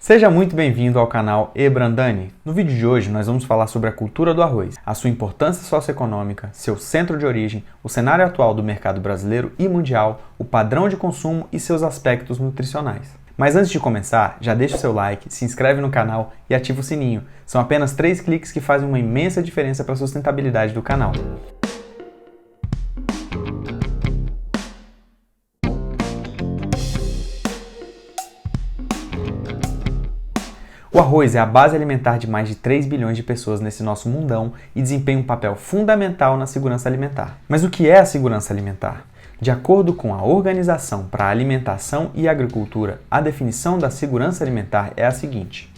Seja muito bem-vindo ao canal Ebrandani. No vídeo de hoje nós vamos falar sobre a cultura do arroz, a sua importância socioeconômica, seu centro de origem, o cenário atual do mercado brasileiro e mundial, o padrão de consumo e seus aspectos nutricionais. Mas antes de começar, já deixa o seu like, se inscreve no canal e ativa o sininho. São apenas 3 cliques que fazem uma imensa diferença para a sustentabilidade do canal. O arroz é a base alimentar de mais de 3 bilhões de pessoas nesse nosso mundão e desempenha um papel fundamental na segurança alimentar. Mas o que é a segurança alimentar? De acordo com a Organização para a Alimentação e Agricultura, a definição da segurança alimentar é a seguinte: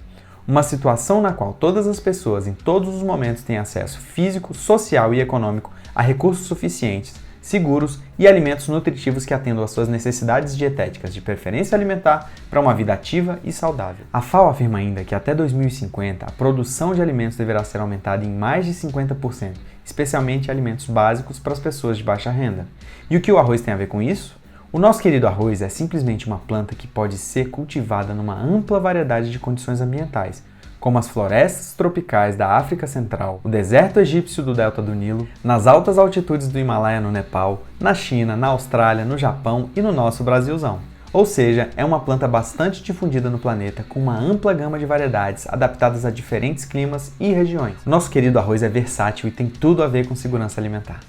uma situação na qual todas as pessoas em todos os momentos têm acesso físico, social e econômico a recursos suficientes, seguros e alimentos nutritivos que atendam às suas necessidades dietéticas de preferência alimentar para uma vida ativa e saudável. A FAO afirma ainda que até 2050 a produção de alimentos deverá ser aumentada em mais de 50%, especialmente alimentos básicos para as pessoas de baixa renda. E o que o arroz tem a ver com isso? O nosso querido arroz é simplesmente uma planta que pode ser cultivada numa ampla variedade de condições ambientais, como as florestas tropicais da África Central, o deserto egípcio do delta do Nilo, nas altas altitudes do Himalaia no Nepal, na China, na Austrália, no Japão e no nosso Brasilzão. Ou seja, é uma planta bastante difundida no planeta, com uma ampla gama de variedades adaptadas a diferentes climas e regiões. Nosso querido arroz é versátil e tem tudo a ver com segurança alimentar.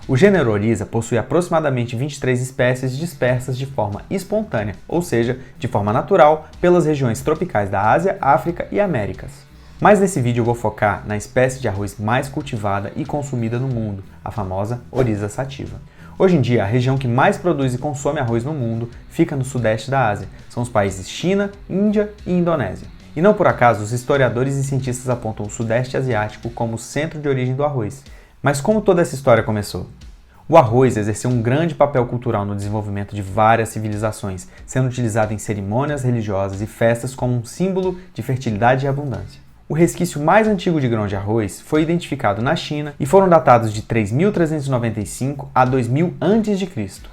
O gênero Oryza possui aproximadamente 23 espécies dispersas de forma espontânea, ou seja, de forma natural, pelas regiões tropicais da Ásia, África e Américas. Mas nesse vídeo eu vou focar na espécie de arroz mais cultivada e consumida no mundo, a famosa Oryza sativa. Hoje em dia, a região que mais produz e consome arroz no mundo fica no sudeste da Ásia. São os países China, Índia e Indonésia. E não por acaso, os historiadores e cientistas apontam o sudeste asiático como o centro de origem do arroz. Mas como toda essa história começou? O arroz exerceu um grande papel cultural no desenvolvimento de várias civilizações, sendo utilizado em cerimônias religiosas e festas como um símbolo de fertilidade e abundância. O resquício mais antigo de grão de arroz foi identificado na China e foram datados de 3.395 a 2000 a.C.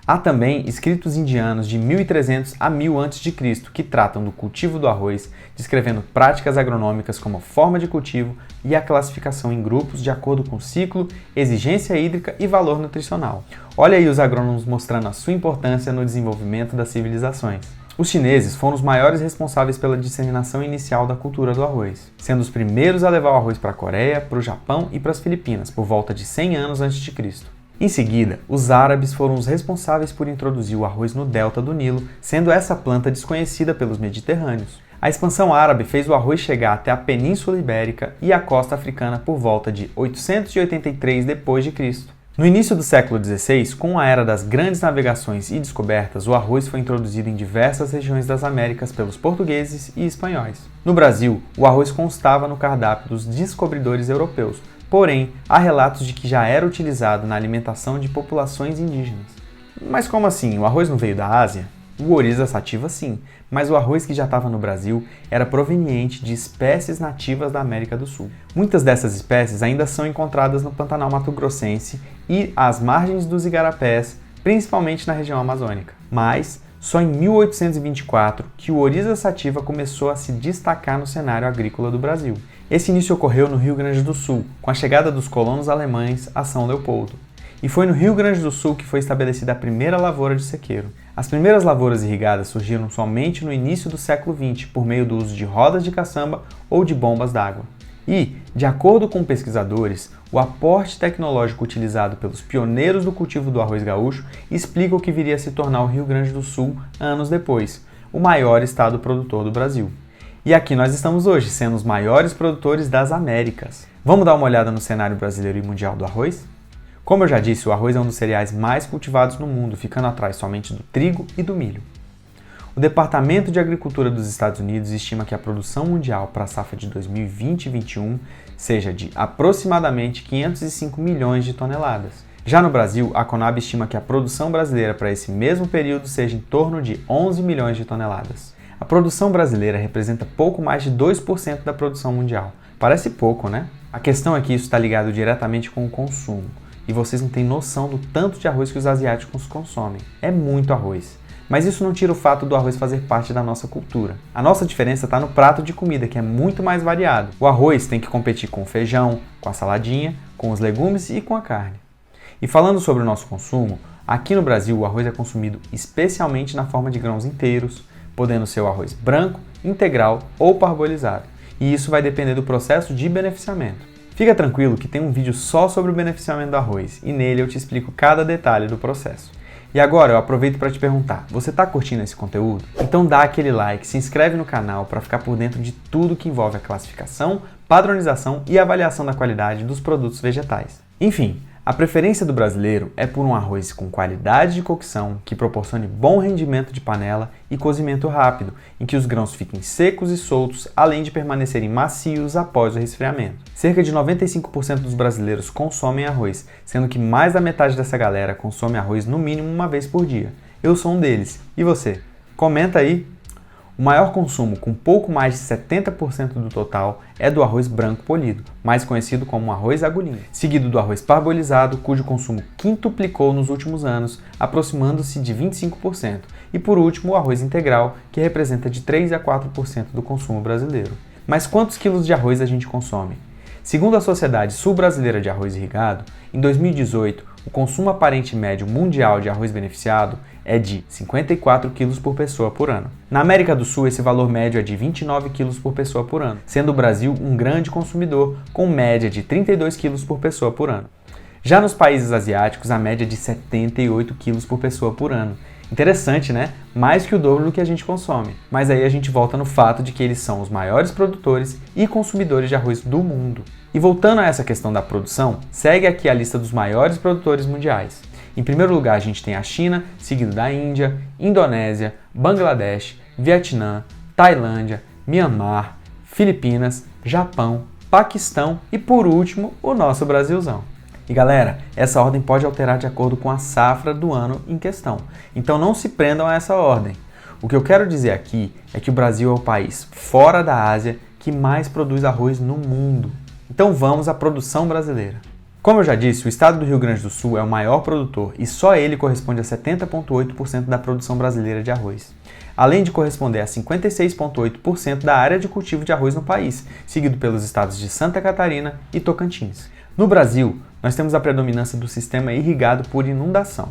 Há também escritos indianos de 1300 a 1000 a.C. que tratam do cultivo do arroz, descrevendo práticas agronômicas como forma de cultivo e a classificação em grupos de acordo com ciclo, exigência hídrica e valor nutricional. Olha aí os agrônomos mostrando a sua importância no desenvolvimento das civilizações. Os chineses foram os maiores responsáveis pela disseminação inicial da cultura do arroz, sendo os primeiros a levar o arroz para a Coreia, para o Japão e para as Filipinas, por volta de 100 anos antes de Cristo. Em seguida, os árabes foram os responsáveis por introduzir o arroz no delta do Nilo, sendo essa planta desconhecida pelos mediterrâneos. A expansão árabe fez o arroz chegar até a Península Ibérica e a costa africana por volta de 883 d.C. No início do século XVI, com a era das grandes navegações e descobertas, o arroz foi introduzido em diversas regiões das Américas pelos portugueses e espanhóis. No Brasil, o arroz constava no cardápio dos descobridores europeus, porém, há relatos de que já era utilizado na alimentação de populações indígenas. Mas como assim? O arroz não veio da Ásia? O Oryza sativa sim, mas o arroz que já estava no Brasil era proveniente de espécies nativas da América do Sul. Muitas dessas espécies ainda são encontradas no Pantanal mato-grossense e às margens dos igarapés, principalmente na região amazônica. Mas só em 1824 que o Oryza sativa começou a se destacar no cenário agrícola do Brasil. Esse início ocorreu no Rio Grande do Sul, com a chegada dos colonos alemães a São Leopoldo. E foi no Rio Grande do Sul que foi estabelecida a primeira lavoura de sequeiro. As primeiras lavouras irrigadas surgiram somente no início do século XX, por meio do uso de rodas de caçamba ou de bombas d'água. E, de acordo com pesquisadores, o aporte tecnológico utilizado pelos pioneiros do cultivo do arroz gaúcho explica o que viria a se tornar o Rio Grande do Sul anos depois, o maior estado produtor do Brasil. E aqui nós estamos hoje, sendo os maiores produtores das Américas. Vamos dar uma olhada no cenário brasileiro e mundial do arroz? Como eu já disse, o arroz é um dos cereais mais cultivados no mundo, ficando atrás somente do trigo e do milho. O Departamento de Agricultura dos Estados Unidos estima que a produção mundial para a safra de 2020 e 2021 seja de aproximadamente 505 milhões de toneladas. Já no Brasil, a Conab estima que a produção brasileira para esse mesmo período seja em torno de 11 milhões de toneladas. A produção brasileira representa pouco mais de 2% da produção mundial. Parece pouco, né? A questão é que isso está ligado diretamente com o consumo. E vocês não têm noção do tanto de arroz que os asiáticos consomem. É muito arroz. Mas isso não tira o fato do arroz fazer parte da nossa cultura. A nossa diferença está no prato de comida, que é muito mais variado. O arroz tem que competir com o feijão, com a saladinha, com os legumes e com a carne. E falando sobre o nosso consumo, aqui no Brasil o arroz é consumido especialmente na forma de grãos inteiros, podendo ser o arroz branco, integral ou parbolizado. E isso vai depender do processo de beneficiamento. Fica tranquilo que tem um vídeo só sobre o beneficiamento do arroz e nele eu te explico cada detalhe do processo. E agora eu aproveito para te perguntar, você está curtindo esse conteúdo? Então dá aquele like, se inscreve no canal para ficar por dentro de tudo que envolve a classificação, padronização e avaliação da qualidade dos produtos vegetais. Enfim, a preferência do brasileiro é por um arroz com qualidade de cocção, que proporcione bom rendimento de panela e cozimento rápido, em que os grãos fiquem secos e soltos, além de permanecerem macios após o resfriamento. Cerca de 95% dos brasileiros consomem arroz, sendo que mais da metade dessa galera consome arroz no mínimo uma vez por dia. Eu sou um deles. E você? Comenta aí! O maior consumo, com pouco mais de 70% do total, é do arroz branco polido, mais conhecido como arroz agulhinha, seguido do arroz parbolizado, cujo consumo quintuplicou nos últimos anos, aproximando-se de 25%, e por último o arroz integral, que representa de 3 a 4% do consumo brasileiro. Mas quantos quilos de arroz a gente consome? Segundo a Sociedade Sul-Brasileira de Arroz Irrigado, em 2018, o consumo aparente médio mundial de arroz beneficiado é de 54 quilos por pessoa por ano. Na América do Sul, esse valor médio é de 29 quilos por pessoa por ano, sendo o Brasil um grande consumidor, com média de 32 quilos por pessoa por ano. Já nos países asiáticos, a média é de 78 quilos por pessoa por ano. Interessante, né? Mais que o dobro do que a gente consome. Mas aí a gente volta no fato de que eles são os maiores produtores e consumidores de arroz do mundo. E voltando a essa questão da produção, segue aqui a lista dos maiores produtores mundiais. Em primeiro lugar, a gente tem a China, seguido da Índia, Indonésia, Bangladesh, Vietnã, Tailândia, Myanmar, Filipinas, Japão, Paquistão e, por último, o nosso Brasilzão. E galera, essa ordem pode alterar de acordo com a safra do ano em questão, então não se prendam a essa ordem. O que eu quero dizer aqui é que o Brasil é o país fora da Ásia que mais produz arroz no mundo. Então vamos à produção brasileira. Como eu já disse, o estado do Rio Grande do Sul é o maior produtor e só ele corresponde a 70,8% da produção brasileira de arroz, além de corresponder a 56,8% da área de cultivo de arroz no país, seguido pelos estados de Santa Catarina e Tocantins. No Brasil, nós temos a predominância do sistema irrigado por inundação,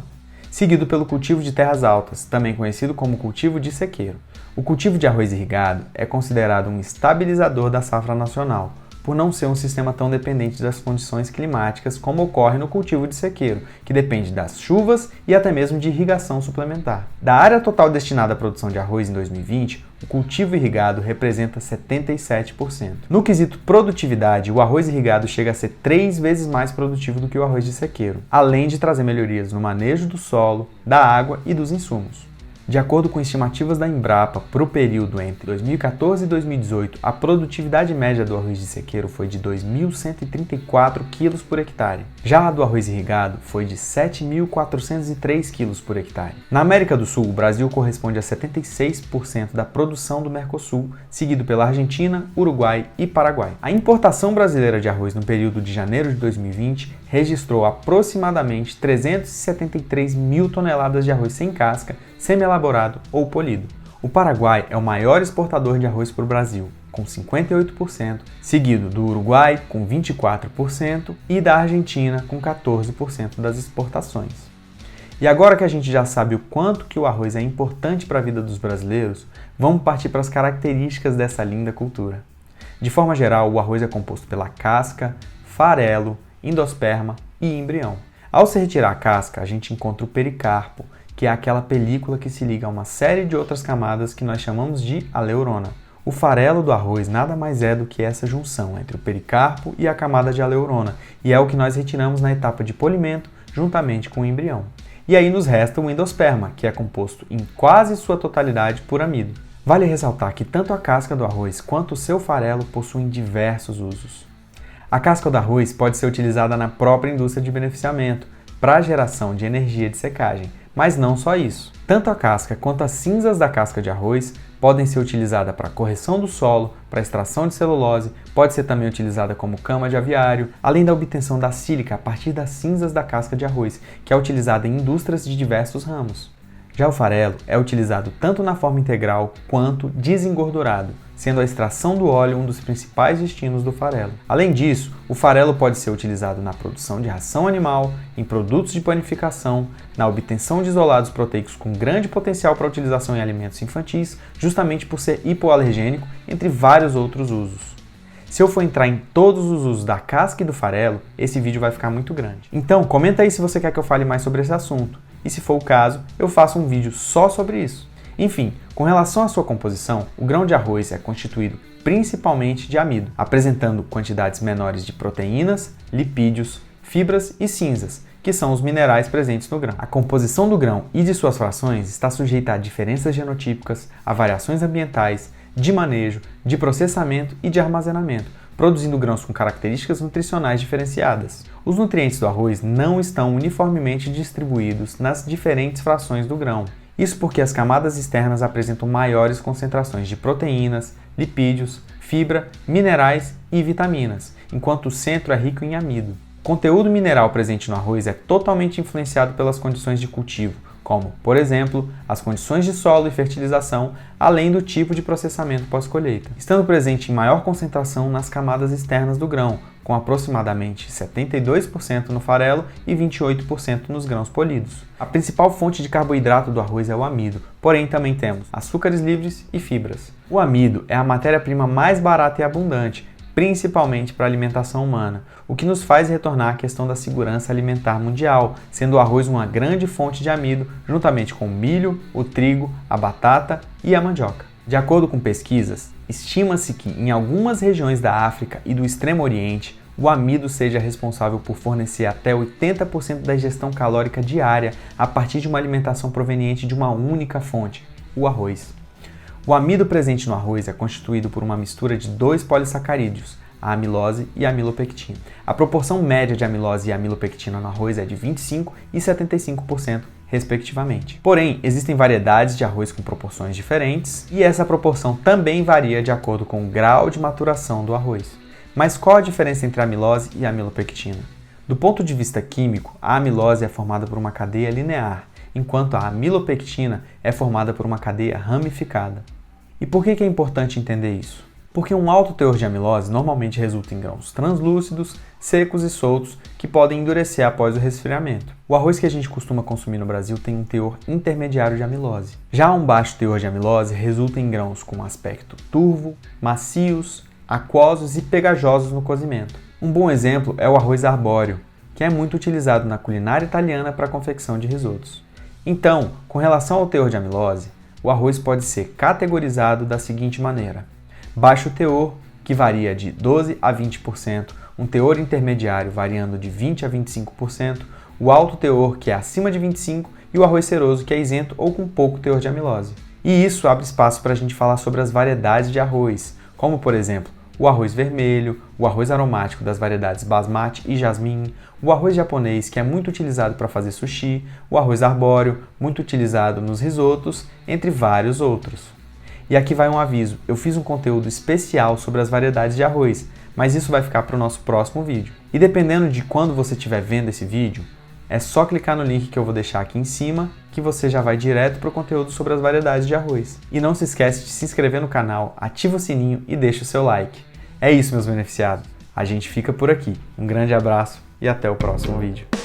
seguido pelo cultivo de terras altas, também conhecido como cultivo de sequeiro. O cultivo de arroz irrigado é considerado um estabilizador da safra nacional, por não ser um sistema tão dependente das condições climáticas como ocorre no cultivo de sequeiro, que depende das chuvas e até mesmo de irrigação suplementar. Da área total destinada à produção de arroz em 2020, o cultivo irrigado representa 77%. No quesito produtividade, o arroz irrigado chega a ser 3 vezes mais produtivo do que o arroz de sequeiro, além de trazer melhorias no manejo do solo, da água e dos insumos. De acordo com estimativas da Embrapa, para o período entre 2014 e 2018, a produtividade média do arroz de sequeiro foi de 2.134 kg por hectare. Já a do arroz irrigado foi de 7.403 kg por hectare. Na América do Sul, o Brasil corresponde a 76% da produção do Mercosul, seguido pela Argentina, Uruguai e Paraguai. A importação brasileira de arroz no período de janeiro de 2020 registrou aproximadamente 373 mil toneladas de arroz sem casca, semi-elaborado ou polido. O Paraguai é o maior exportador de arroz para o Brasil, com 58%, seguido do Uruguai, com 24%, e da Argentina, com 14% das exportações. E agora que a gente já sabe o quanto que o arroz é importante para a vida dos brasileiros, vamos partir para as características dessa linda cultura. De forma geral, o arroz é composto pela casca, farelo, endosperma e embrião. Ao se retirar a casca, a gente encontra o pericarpo, que é aquela película que se liga a uma série de outras camadas que nós chamamos de aleurona. O farelo do arroz nada mais é do que essa junção entre o pericarpo e a camada de aleurona, e é o que nós retiramos na etapa de polimento, juntamente com o embrião. E aí nos resta o endosperma, que é composto em quase sua totalidade por amido. Vale ressaltar que tanto a casca do arroz quanto o seu farelo possuem diversos usos. A casca do arroz pode ser utilizada na própria indústria de beneficiamento, para a geração de energia de secagem, mas não só isso. Tanto a casca quanto as cinzas da casca de arroz podem ser utilizadas para correção do solo, para extração de celulose, pode ser também utilizada como cama de aviário, além da obtenção da sílica a partir das cinzas da casca de arroz, que é utilizada em indústrias de diversos ramos. Já o farelo é utilizado tanto na forma integral quanto desengordurado, sendo a extração do óleo um dos principais destinos do farelo. Além disso, o farelo pode ser utilizado na produção de ração animal, em produtos de panificação, na obtenção de isolados proteicos com grande potencial para utilização em alimentos infantis, justamente por ser hipoalergênico, entre vários outros usos. Se eu for entrar em todos os usos da casca e do farelo, esse vídeo vai ficar muito grande. Então, comenta aí se você quer que eu fale mais sobre esse assunto. E se for o caso, eu faço um vídeo só sobre isso. Enfim, com relação à sua composição, o grão de arroz é constituído principalmente de amido, apresentando quantidades menores de proteínas, lipídios, fibras e cinzas, que são os minerais presentes no grão. A composição do grão e de suas frações está sujeita a diferenças genotípicas, a variações ambientais, de manejo, de processamento e de armazenamento, produzindo grãos com características nutricionais diferenciadas. Os nutrientes do arroz não estão uniformemente distribuídos nas diferentes frações do grão. Isso porque as camadas externas apresentam maiores concentrações de proteínas, lipídios, fibra, minerais e vitaminas, enquanto o centro é rico em amido. O conteúdo mineral presente no arroz é totalmente influenciado pelas condições de cultivo, como, por exemplo, as condições de solo e fertilização, além do tipo de processamento pós-colheita, estando presente em maior concentração nas camadas externas do grão, com aproximadamente 72% no farelo e 28% nos grãos polidos. A principal fonte de carboidrato do arroz é o amido, porém também temos açúcares livres e fibras. O amido é a matéria-prima mais barata e abundante, principalmente para a alimentação humana, o que nos faz retornar à questão da segurança alimentar mundial, sendo o arroz uma grande fonte de amido, juntamente com o milho, o trigo, a batata e a mandioca. De acordo com pesquisas, estima-se que em algumas regiões da África e do Extremo Oriente, o amido seja responsável por fornecer até 80% da ingestão calórica diária a partir de uma alimentação proveniente de uma única fonte, o arroz. O amido presente no arroz é constituído por uma mistura de dois polissacarídeos, a amilose e a amilopectina. A proporção média de amilose e amilopectina no arroz é de 25% e 75%, respectivamente. Porém, existem variedades de arroz com proporções diferentes e essa proporção também varia de acordo com o grau de maturação do arroz. Mas qual a diferença entre a amilose e a amilopectina? Do ponto de vista químico, a amilose é formada por uma cadeia linear, enquanto a amilopectina é formada por uma cadeia ramificada. E por que é importante entender isso? Porque um alto teor de amilose normalmente resulta em grãos translúcidos, secos e soltos que podem endurecer após o resfriamento. O arroz que a gente costuma consumir no Brasil tem um teor intermediário de amilose. Já um baixo teor de amilose resulta em grãos com aspecto turvo, macios, aquosos e pegajosos no cozimento. Um bom exemplo é o arroz arbóreo, que é muito utilizado na culinária italiana para a confecção de risotos. Então, com relação ao teor de amilose, o arroz pode ser categorizado da seguinte maneira: baixo teor, que varia de 12% a 20%, um teor intermediário variando de 20% a 25%, o alto teor, que é acima de 25%, e o arroz ceroso, que é isento ou com pouco teor de amilose. E isso abre espaço para a gente falar sobre as variedades de arroz, como por exemplo, o arroz vermelho, o arroz aromático das variedades basmati e jasmim, o arroz japonês, que é muito utilizado para fazer sushi, o arroz arbóreo, muito utilizado nos risotos, entre vários outros. E aqui vai um aviso, eu fiz um conteúdo especial sobre as variedades de arroz, mas isso vai ficar para o nosso próximo vídeo. E dependendo de quando você estiver vendo esse vídeo, é só clicar no link que eu vou deixar aqui em cima, que você já vai direto para o conteúdo sobre as variedades de arroz. E não se esquece de se inscrever no canal, ativa o sininho e deixa o seu like. É isso, meus beneficiados. A gente fica por aqui. Um grande abraço e até o próximo vídeo.